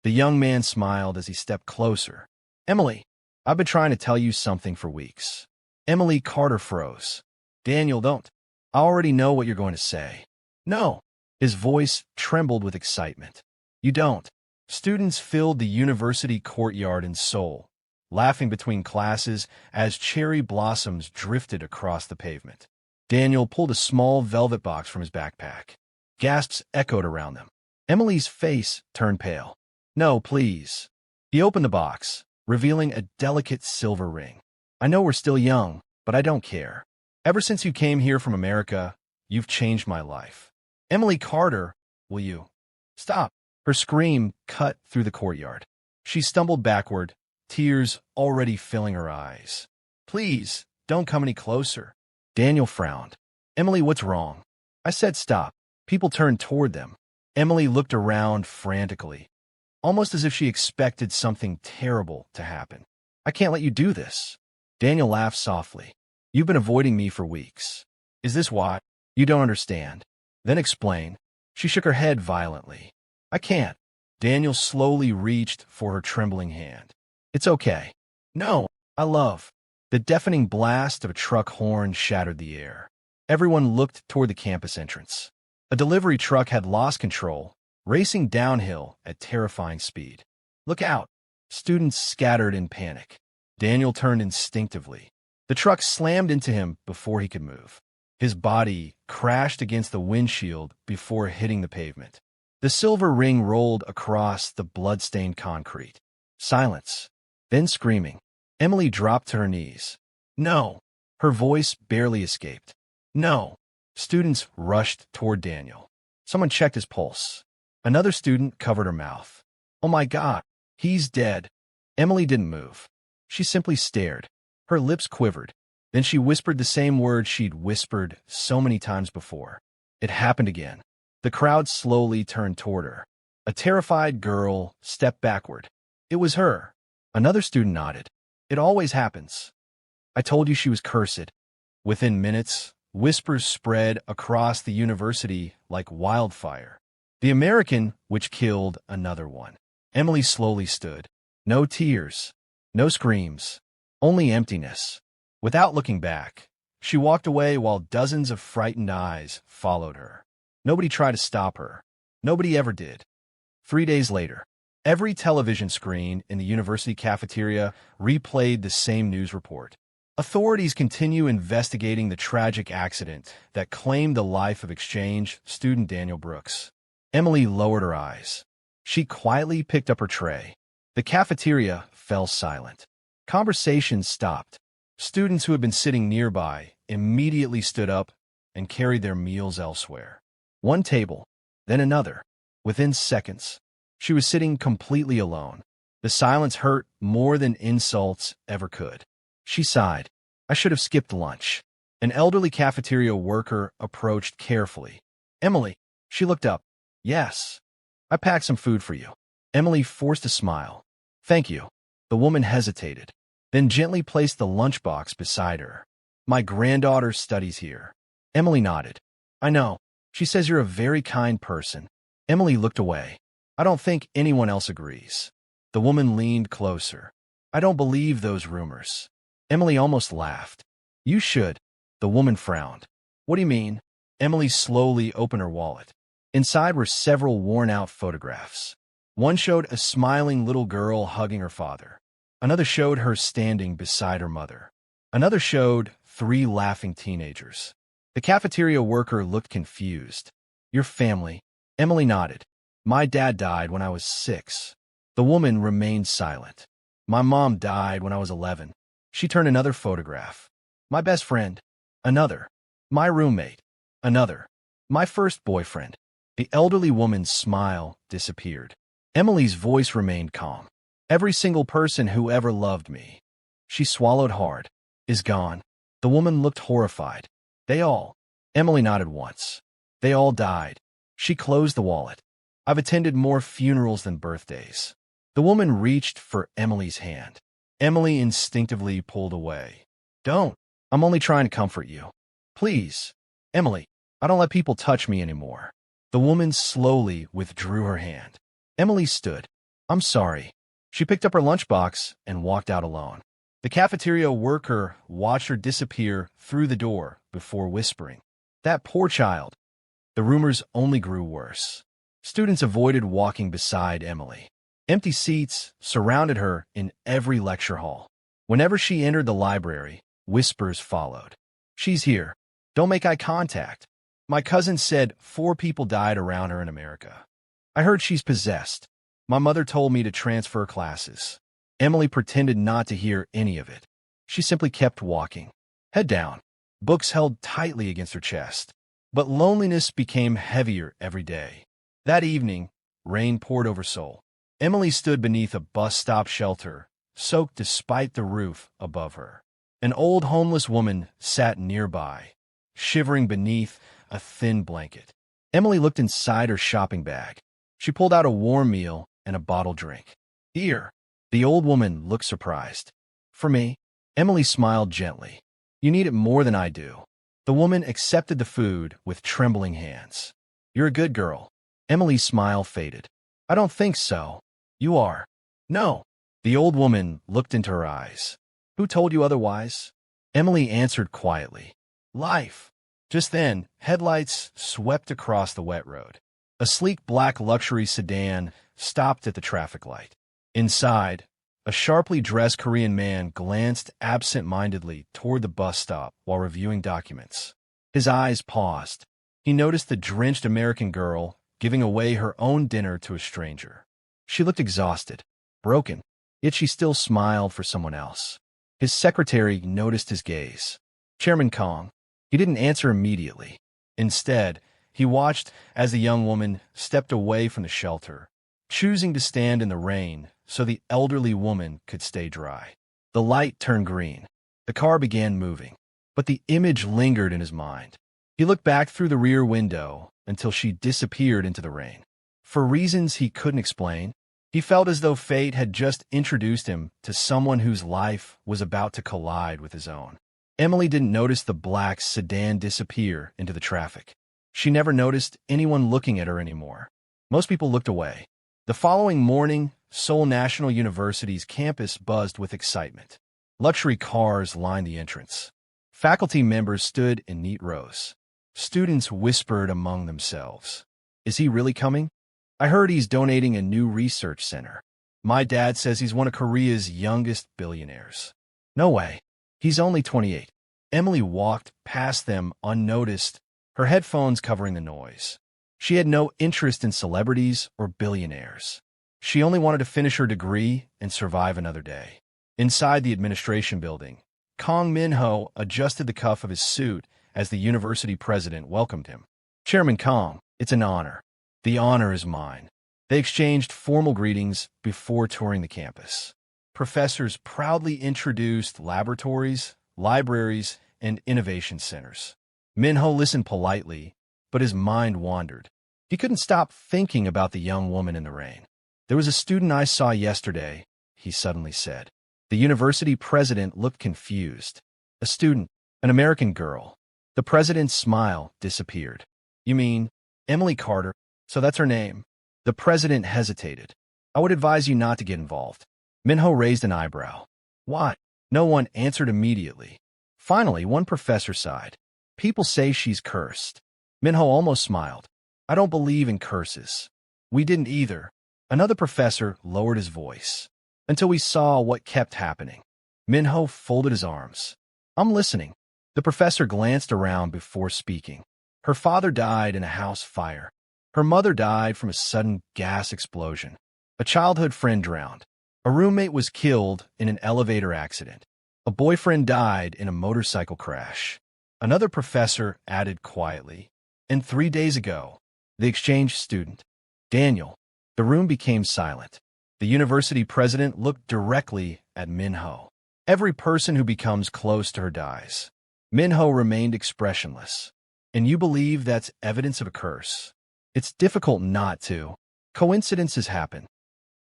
The young man smiled as he stepped closer. Emily, I've been trying to tell you something for weeks. Emily Carter froze. Daniel, don't. I already know what you're going to say. No. His voice trembled with excitement. You don't. Students filled the university courtyard in Seoul, laughing between classes as cherry blossoms drifted across the pavement. Daniel pulled a small velvet box from his backpack. Gasps echoed around them. Emily's face turned pale. No, please. He opened the box, revealing a delicate silver ring. I know we're still young, but I don't care. Ever since you came here from America, you've changed my life. Emily Carter, will you? Stop. Her scream cut through the courtyard. She stumbled backward, tears already filling her eyes. Please, don't come any closer. Daniel frowned. Emily, what's wrong? I said stop. People turned toward them. Emily looked around frantically, almost as if she expected something terrible to happen. I can't let you do this. Daniel laughed softly. You've been avoiding me for weeks. Is this why? You don't understand. Then explain. She shook her head violently. I can't. Daniel slowly reached for her trembling hand. It's okay. No, I love. The deafening blast of a truck horn shattered the air. Everyone looked toward the campus entrance. A delivery truck had lost control, racing downhill at terrifying speed. Look out! Students scattered in panic. Daniel turned instinctively. The truck slammed into him before he could move. His body crashed against the windshield before hitting the pavement. The silver ring rolled across the blood-stained concrete. Silence. Then screaming. Emily dropped to her knees. No. Her voice barely escaped. No. Students rushed toward Daniel. Someone checked his pulse. Another student covered her mouth. Oh my God, he's dead. Emily didn't move. She simply stared. Her lips quivered. Then she whispered the same words she'd whispered so many times before. It happened again. The crowd slowly turned toward her. A terrified girl stepped backward. It was her. Another student nodded. It always happens. I told you she was cursed. Within minutes, whispers spread across the university like wildfire. The American which killed another one. Emily slowly stood. No tears. No screams. Only emptiness. Without looking back, she walked away while dozens of frightened eyes followed her. Nobody tried to stop her. Nobody ever did. 3 days later, every television screen in the university cafeteria replayed the same news report. Authorities continue investigating the tragic accident that claimed the life of exchange student Daniel Brooks. Emily lowered her eyes. She quietly picked up her tray. The cafeteria fell silent. Conversations stopped. Students who had been sitting nearby immediately stood up and carried their meals elsewhere. One table, then another. Within seconds, she was sitting completely alone. The silence hurt more than insults ever could. She sighed. I should have skipped lunch. An elderly cafeteria worker approached carefully. Emily. She looked up. Yes. I packed some food for you. Emily forced a smile. Thank you. The woman hesitated, then gently placed the lunchbox beside her. My granddaughter studies here. Emily nodded. I know. She says you're a very kind person. Emily looked away. I don't think anyone else agrees. The woman leaned closer. I don't believe those rumors. Emily almost laughed. You should. The woman frowned. What do you mean? Emily slowly opened her wallet. Inside were several worn-out photographs. One showed a smiling little girl hugging her father. Another showed her standing beside her mother. Another showed 3 laughing teenagers. The cafeteria worker looked confused. Your family? Emily nodded. My dad died when I was 6. The woman remained silent. My mom died when I was 11. She turned another photograph. My best friend. Another. My roommate. Another. My first boyfriend. The elderly woman's smile disappeared. Emily's voice remained calm. Every single person who ever loved me. She swallowed hard. Is gone. The woman looked horrified. They all. Emily nodded once. They all died. She closed the wallet. I've attended more funerals than birthdays. The woman reached for Emily's hand. Emily instinctively pulled away. Don't. I'm only trying to comfort you. Please. Emily, I don't let people touch me anymore. The woman slowly withdrew her hand. Emily stood. I'm sorry. She picked up her lunchbox and walked out alone. The cafeteria worker watched her disappear through the door before whispering, "That poor child." The rumors only grew worse. Students avoided walking beside Emily. Empty seats surrounded her in every lecture hall. Whenever she entered the library, whispers followed. "She's here. Don't make eye contact. My cousin said 4 people died around her in America. I heard she's possessed. My mother told me to transfer classes." Emily pretended not to hear any of it. She simply kept walking, head down, books held tightly against her chest. But loneliness became heavier every day. That evening, rain poured over Seoul. Emily stood beneath a bus stop shelter, soaked despite the roof above her. An old homeless woman sat nearby, shivering beneath a thin blanket. Emily looked inside her shopping bag. She pulled out a warm meal and a bottled drink. "Here." The old woman looked surprised. "For me?" Emily smiled gently. "You need it more than I do." The woman accepted the food with trembling hands. "You're a good girl." Emily's smile faded. "I don't think so." "You are." "No." The old woman looked into her eyes. "Who told you otherwise?" Emily answered quietly. "Life." Just then, headlights swept across the wet road. A sleek black luxury sedan stopped at the traffic light. Inside, a sharply dressed Korean man glanced absent-mindedly toward the bus stop while reviewing documents. His eyes paused. He noticed the drenched American girl giving away her own dinner to a stranger. She looked exhausted, broken, yet she still smiled for someone else. His secretary noticed his gaze. "Chairman Kang." He didn't answer immediately. Instead, he watched as the young woman stepped away from the shelter, choosing to stand in the rain so the elderly woman could stay dry. The light turned green. The car began moving, but the image lingered in his mind. He looked back through the rear window until she disappeared into the rain. For reasons he couldn't explain, he felt as though fate had just introduced him to someone whose life was about to collide with his own. Emily didn't notice the black sedan disappear into the traffic. She never noticed anyone looking at her anymore. Most people looked away. The following morning, Seoul National University's campus buzzed with excitement. Luxury cars lined the entrance. Faculty members stood in neat rows. Students whispered among themselves, "Is he really coming? I heard he's donating a new research center. My dad says he's one of Korea's youngest billionaires." "No way. He's only 28. Emily walked past them unnoticed, her headphones covering the noise. She had no interest in celebrities or billionaires. She only wanted to finish her degree and survive another day. Inside the administration building, Kang Min-Ho adjusted the cuff of his suit as the university president welcomed him. "Chairman Kang, it's an honor." "The honor is mine." They exchanged formal greetings before touring the campus. Professors proudly introduced laboratories, libraries, and innovation centers. Min-Ho listened politely, but his mind wandered. He couldn't stop thinking about the young woman in the rain. "There was a student I saw yesterday," he suddenly said. The university president looked confused. "A student, an American girl." The president's smile disappeared. "You mean Emily Carter? So that's her name?" The president hesitated. "I would advise you not to get involved." Min-Ho raised an eyebrow. "Why?" No one answered immediately. Finally, one professor sighed. "People say she's cursed." Min-Ho almost smiled. "I don't believe in curses." "We didn't either." Another professor lowered his voice. "Until we saw what kept happening." Min-Ho folded his arms. "I'm listening." The professor glanced around before speaking. "Her father died in a house fire. Her mother died from a sudden gas explosion. A childhood friend drowned. A roommate was killed in an elevator accident. A boyfriend died in a motorcycle crash." Another professor added quietly, "And 3 days ago, the exchange student, Daniel." The room became silent. The university president looked directly at Min-Ho. "Every person who becomes close to her dies." Min-Ho remained expressionless. "And you believe that's evidence of a curse?" "It's difficult not to. Coincidences happen."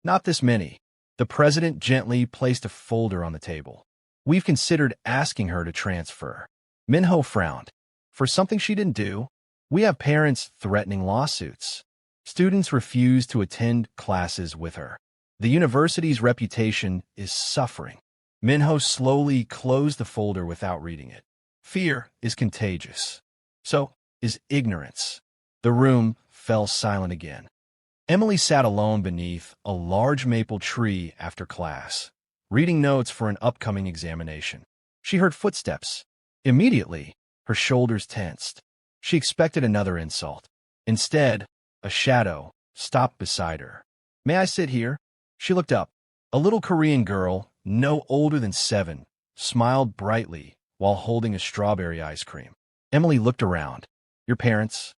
"Not this many." The president gently placed a folder on the table. "We've considered asking her to transfer." Min-Ho frowned. "For something she didn't do? We have parents threatening lawsuits." Students refused to attend classes with her. The university's reputation is suffering. Min-Ho slowly closed the folder without reading it. Fear is contagious. So is ignorance. The room fell silent again. Emily sat alone beneath a large maple tree after class, reading notes for an upcoming examination. She heard footsteps. Immediately, her shoulders tensed. She expected another insult. Instead, a shadow stopped beside her. "May I sit here?" She looked up. A little Korean girl, no older than 7, smiled brightly while holding a strawberry ice cream. Emily looked around. "Your parents?"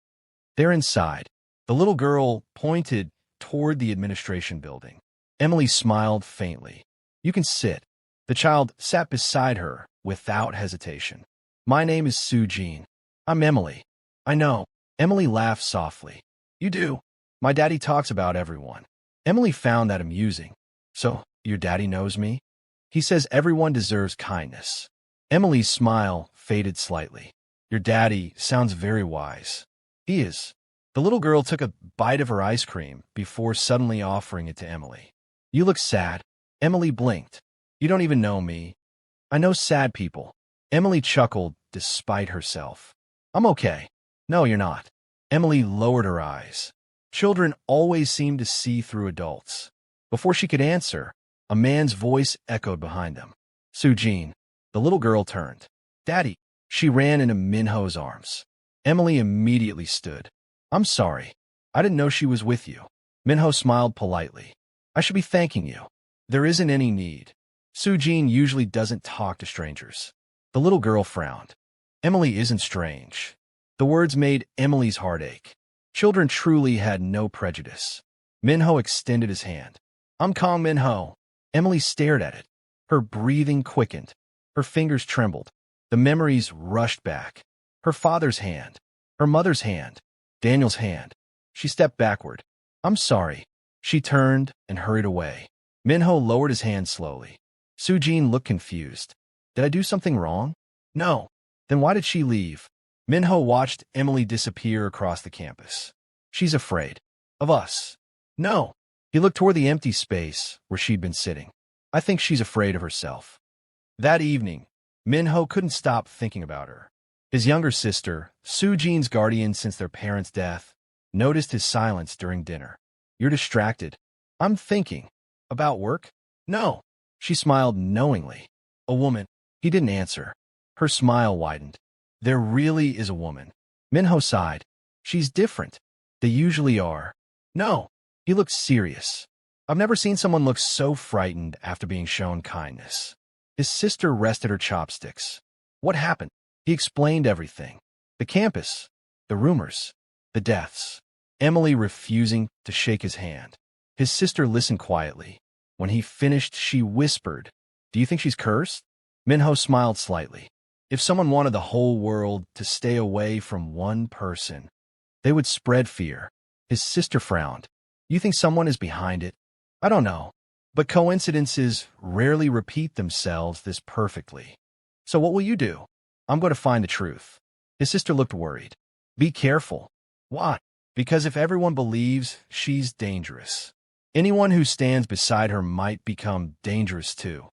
"They're inside." The little girl pointed toward the administration building. Emily smiled faintly. "You can sit." The child sat beside her without hesitation. "My name is Soo-Jin. I'm Emily." "I know." Emily laughed softly. "You do. My daddy talks about everyone." Emily found that amusing. "So, your daddy knows me?" "He says everyone deserves kindness." Emily's smile faded slightly. "Your daddy sounds very wise." "He is." The little girl took a bite of her ice cream before suddenly offering it to Emily. "You look sad." Emily blinked. "You don't even know me." "I know sad people." Emily chuckled despite herself. "I'm okay." "No, you're not." Emily lowered her eyes. Children always seem to see through adults. Before she could answer, a man's voice echoed behind them. "Soo-Jin." The little girl turned. "Daddy." She ran into Min-Ho's arms. Emily immediately stood. "I'm sorry. I didn't know she was with you." Min-Ho smiled politely. "I should be thanking you." "There isn't any need." Soo-Jin usually doesn't talk to strangers. The little girl frowned. "Emily isn't strange." The words made Emily's heart ache. Children truly had no prejudice. Min-Ho extended his hand. "I'm Kang Min-Ho." Emily stared at it. Her breathing quickened. Her fingers trembled. The memories rushed back. Her father's hand. Her mother's hand. Daniel's hand. She stepped backward. "I'm sorry." She turned and hurried away. Min-Ho lowered his hand slowly. Soo-Jin looked confused. "Did I do something wrong?" "No." "Then why did she leave?" Min-Ho watched Emily disappear across the campus. "She's afraid." "Of us." "No." He looked toward the empty space where she'd been sitting. "I think she's afraid of herself." That evening, Min-Ho couldn't stop thinking about her. His younger sister, Soo-Jin's guardian since their parents' death, noticed his silence during dinner. "You're distracted." "I'm thinking." "About work?" "No." She smiled knowingly. "A woman." He didn't answer. Her smile widened. "There really is a woman." Min-Ho sighed. "She's different." "They usually are." "No." He looked serious. "I've never seen someone look so frightened after being shown kindness." His sister rested her chopsticks. "What happened?" He explained everything. The campus, the rumors, the deaths. Emily refusing to shake his hand. His sister listened quietly. When he finished, she whispered, "Do you think she's cursed?" Min-Ho smiled slightly. If someone wanted the whole world to stay away from one person, they would spread fear. His sister frowned. "You think someone is behind it?" "I don't know. But coincidences rarely repeat themselves this perfectly." "So what will you do?" "I'm going to find the truth." His sister looked worried. "Be careful." "Why?" "Because if everyone believes she's dangerous, anyone who stands beside her might become dangerous too."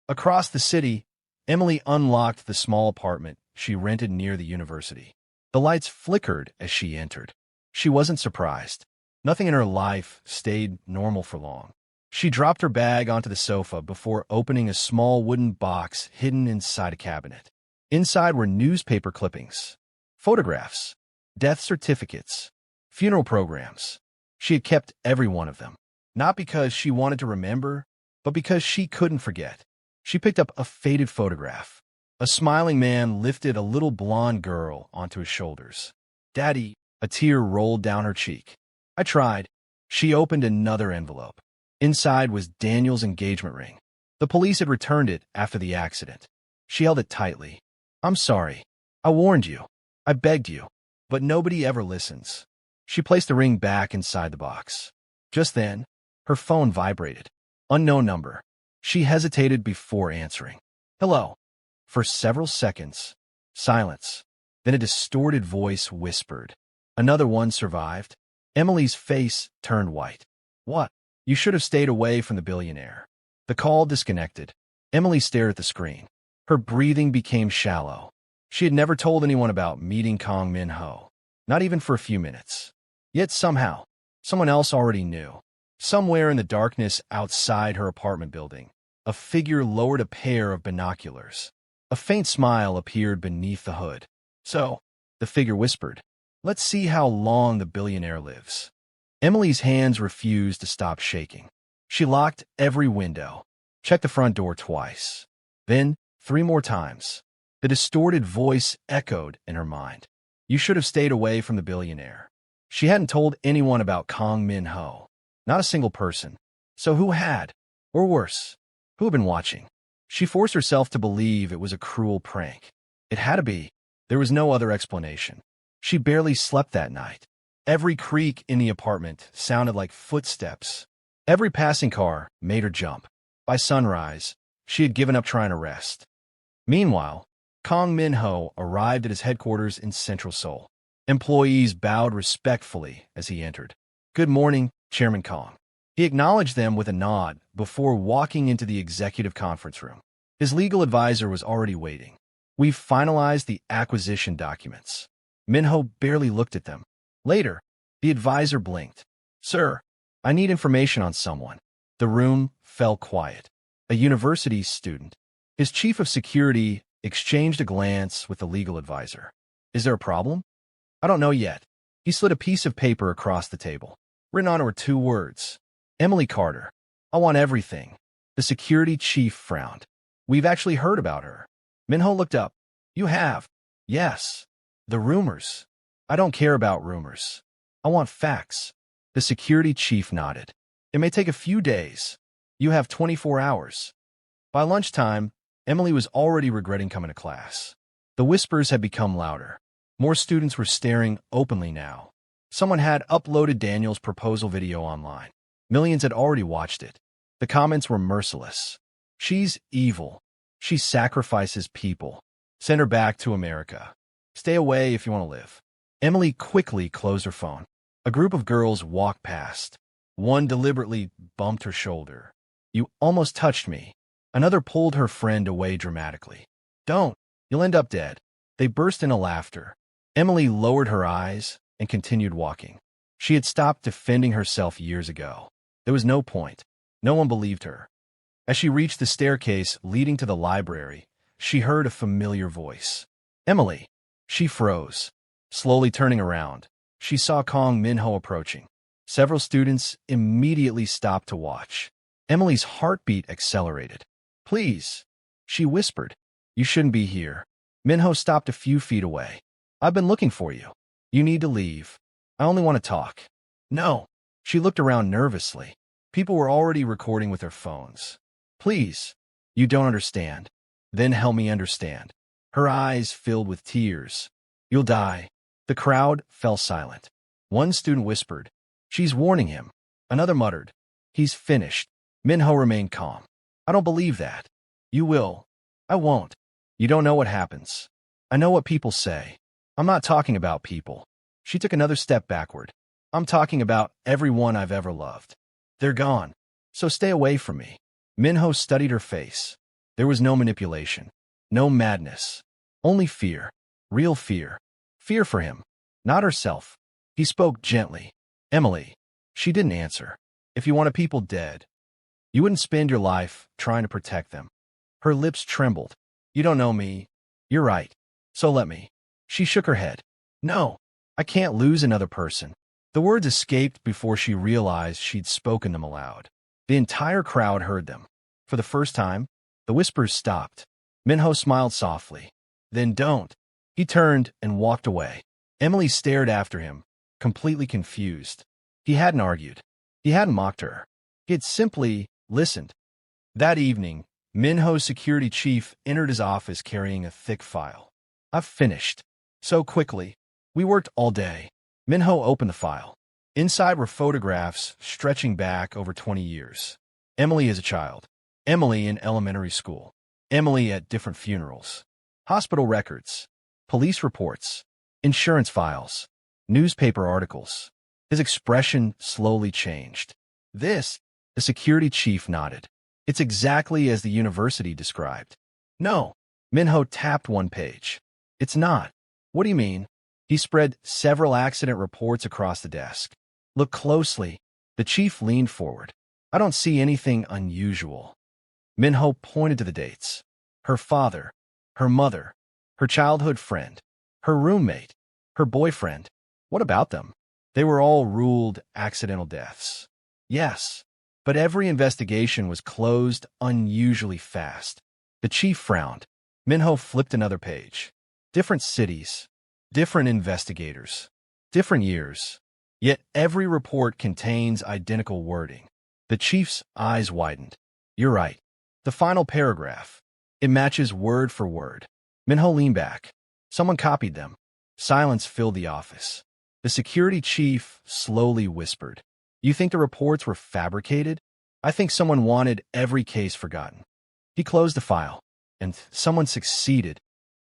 Across the city, Emily unlocked the small apartment she rented near the university. The lights flickered as she entered. She wasn't surprised. Nothing in her life stayed normal for long. She dropped her bag onto the sofa before opening a small wooden box hidden inside a cabinet. Inside were newspaper clippings, photographs, death certificates, funeral programs. She had kept every one of them, not because she wanted to remember, but because she couldn't forget. She picked up a faded photograph. A smiling man lifted a little blonde girl onto his shoulders. "Daddy," a tear rolled down her cheek. "I tried." She opened another envelope. Inside was Daniel's engagement ring. The police had returned it after the accident. She held it tightly. "I'm sorry. I warned you. I begged you. But nobody ever listens." She placed the ring back inside the box. Just then, her phone vibrated. Unknown number. She hesitated before answering. "Hello." For several seconds, silence. Then a distorted voice whispered. "Another one survived." Emily's face turned white. "What?" You should have stayed away from the billionaire. The call disconnected. Emily stared at the screen. Her breathing became shallow. She had never told anyone about meeting Kang Min-Ho, not even for a few minutes. Yet somehow, someone else already knew. Somewhere in the darkness outside her apartment building, a figure lowered a pair of binoculars. A faint smile appeared beneath the hood. "So," the figure whispered, "let's see how long the billionaire lives." Emily's hands refused to stop shaking. She locked every window, checked the front door twice, then 3 more times. The distorted voice echoed in her mind. "You should have stayed away from the billionaire." She hadn't told anyone about Kang Min-Ho. Not a single person. So who had? Or worse, who had been watching? She forced herself to believe it was a cruel prank. It had to be. There was no other explanation. She barely slept that night. Every creak in the apartment sounded like footsteps. Every passing car made her jump. By sunrise, she had given up trying to rest. Meanwhile, Kang Min-Ho arrived at his headquarters in Central Seoul. Employees bowed respectfully as he entered. "Good morning, Chairman Kang." He acknowledged them with a nod before walking into the executive conference room. His legal advisor was already waiting. "We've finalized the acquisition documents." Min-Ho barely looked at them. Later, the advisor blinked. "Sir, I need information on someone." The room fell quiet. A university student. His chief of security exchanged a glance with the legal advisor. "Is there a problem?" "I don't know yet." He slid a piece of paper across the table. Written on it were 2 words. "Emily Carter. I want everything." The security chief frowned. "We've actually heard about her." Min-Ho looked up. "You have?" "Yes." "The rumors." "I don't care about rumors. I want facts." The security chief nodded. "It may take a few days. You have 24 hours. By lunchtime, Emily was already regretting coming to class. The whispers had become louder. More students were staring openly now. Someone had uploaded Daniel's proposal video online. Millions had already watched it. The comments were merciless. "She's evil. She sacrifices people. Send her back to America. Stay away if you want to live." Emily quickly closed her phone. A group of girls walked past. One deliberately bumped her shoulder. "You almost touched me." Another pulled her friend away dramatically. "Don't. You'll end up dead." They burst into laughter. Emily lowered her eyes and continued walking. She had stopped defending herself years ago. There was no point. No one believed her. As she reached the staircase leading to the library, she heard a familiar voice. "Emily." She froze. Slowly turning around, she saw Kang Min-Ho approaching. Several students immediately stopped to watch. Emily's heartbeat accelerated. "Please," she whispered. "You shouldn't be here." Min-Ho stopped a few feet away. "I've been looking for you. You need to leave. I only want to talk." "No." She looked around nervously. People were already recording with their phones. "Please. You don't understand." "Then help me understand." Her eyes filled with tears. "You'll die." The crowd fell silent. One student whispered, "She's warning him." Another muttered, "He's finished." Min-Ho remained calm. "I don't believe that." "You will." "I won't." "You don't know what happens." "I know what people say." "I'm not talking about people." She took another step backward. "I'm talking about everyone I've ever loved. They're gone. So stay away from me." Min-Ho studied her face. There was no manipulation. No madness. Only fear. Real fear. Fear for him, not herself. He spoke gently. "Emily." She didn't answer. "If you wanted people dead, you wouldn't spend your life trying to protect them." Her lips trembled. "You don't know me." "You're right. So let me." She shook her head. "No, I can't lose another person." The words escaped before she realized she'd spoken them aloud. The entire crowd heard them. For the first time, the whispers stopped. Min-Ho smiled softly. "Then don't." He turned and walked away. Emily stared after him, completely confused. He hadn't argued. He hadn't mocked her. He had simply listened. That evening, Min-Ho's security chief entered his office carrying a thick file. "I've finished." "So quickly." "We worked all day." Min-Ho opened the file. Inside were photographs stretching back over 20 years. Emily as a child. Emily in elementary school. Emily at different funerals. Hospital records. Police reports. Insurance files. Newspaper articles. His expression slowly changed. "This The security chief nodded. It's exactly as the university described. No. Min-Ho tapped one page. It's not. What do you mean? He spread several accident reports across the desk. Look closely. The chief leaned forward. I don't see anything unusual. Min-Ho pointed to the dates. Her father, her mother, her childhood friend, her roommate, her boyfriend. What about them? They were all ruled accidental deaths. Yes, but every investigation was closed unusually fast. The chief frowned. Min-Ho flipped another page. Different cities, different investigators, different years. Yet every report contains identical wording. The chief's eyes widened. You're right. The final paragraph. It matches word for word. Min-Ho leaned back. Someone copied them. Silence filled the office. The security chief slowly whispered. You think the reports were fabricated? I think someone wanted every case forgotten. He closed the file, and someone succeeded.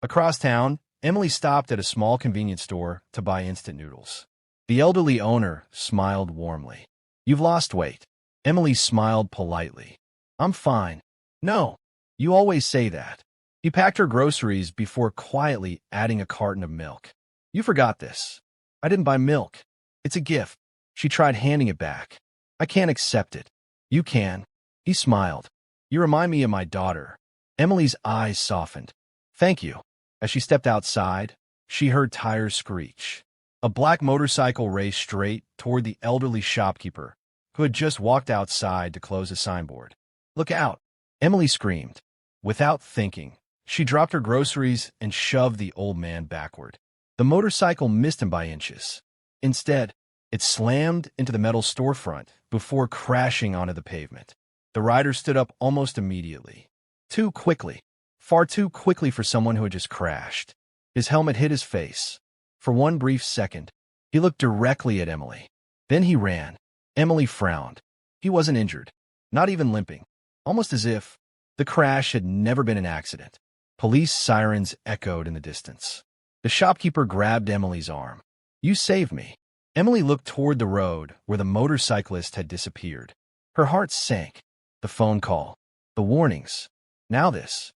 Across town, Emily stopped at a small convenience store to buy instant noodles. The elderly owner smiled warmly. You've lost weight. Emily smiled politely. I'm fine. No, you always say that. He packed her groceries before quietly adding a carton of milk. You forgot this. I didn't buy milk. It's a gift. She tried handing it back. I can't accept it. You can. He smiled. You remind me of my daughter. Emily's eyes softened. Thank you. As she stepped outside, she heard tires screech. A black motorcycle raced straight toward the elderly shopkeeper, who had just walked outside to close a signboard. Look out! Emily screamed. Without thinking, she dropped her groceries and shoved the old man backward. The motorcycle missed him by inches. Instead, it slammed into the metal storefront before crashing onto the pavement. The rider stood up almost immediately. Too quickly. Far too quickly for someone who had just crashed. His helmet hit his face. For one brief second, he looked directly at Emily. Then he ran. Emily frowned. He wasn't injured, not even limping, almost as if the crash had never been an accident. Police sirens echoed in the distance. The shopkeeper grabbed Emily's arm. You saved me. Emily looked toward the road where the motorcyclist had disappeared. Her heart sank. The phone call. The warnings. Now this.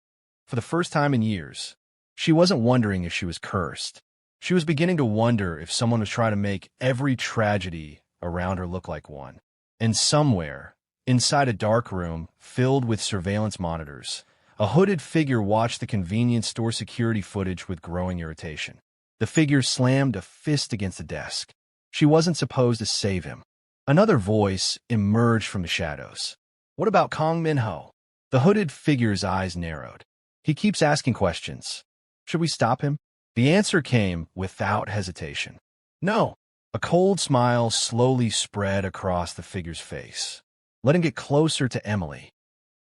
For the first time in years, she wasn't wondering if she was cursed. She was beginning to wonder if someone was trying to make every tragedy around her look like one. And somewhere, inside a dark room filled with surveillance monitors, a hooded figure watched the convenience store security footage with growing irritation. The figure slammed a fist against the desk. She wasn't supposed to save him. Another voice emerged from the shadows. What about Kang Min-Ho? The hooded figure's eyes narrowed. He keeps asking questions. Should we stop him? The answer came without hesitation. No. A cold smile slowly spread across the figure's face. Let him get closer to Emily.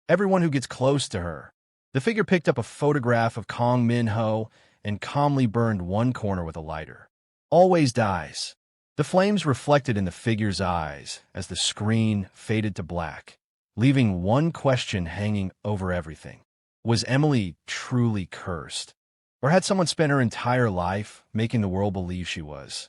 Everyone who gets close to her. The figure picked up a photograph of Kang Min-Ho and calmly burned one corner with a lighter. Always dies. The flames reflected in the figure's eyes as the screen faded to black, leaving one question hanging over everything. Was Emily truly cursed? Or had someone spent her entire life making the world believe she was?